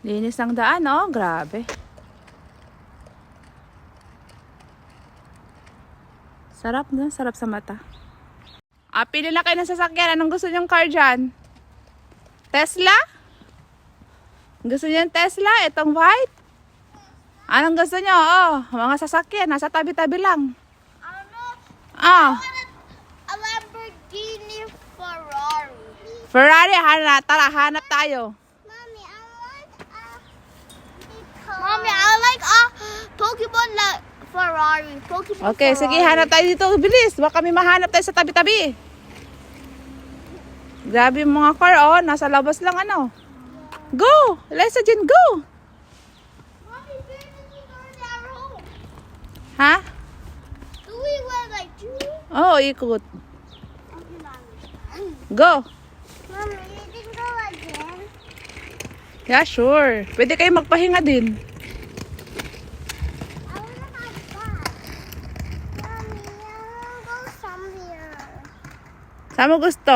Linis ng daan, oh. Grabe. Sarap na. Sarap sa mata. Pili na kayo ng sasakyan. Anong gusto nyong car dyan? Tesla? Gusto niyo yung Tesla? Itong white? Anong gusto nyo? Oh, mga sasakyan. Nasa tabi-tabi lang. Ah. A Lamborghini Ferrari. Ferrari. Tara, hanap tayo. Mommy, I like a Pokemon Ferrari. Pokemon Okay, sige, hanap tayo dito. Bilis. Baka may mahanap tayo sa tabi-tabi. Grabe yung mga car, oh. Nasa labas lang, ano. Go! Eliza Jean, go! Mommy, where did we go in our home? Ha? Do we went like two? Oo, ikot. Okay, Mommy. Go! Mommy, you can go again. Yeah, sure. Pwede kayo magpahinga din. I wanna have fun. Mommy, I wanna go somewhere. Saan mo gusto?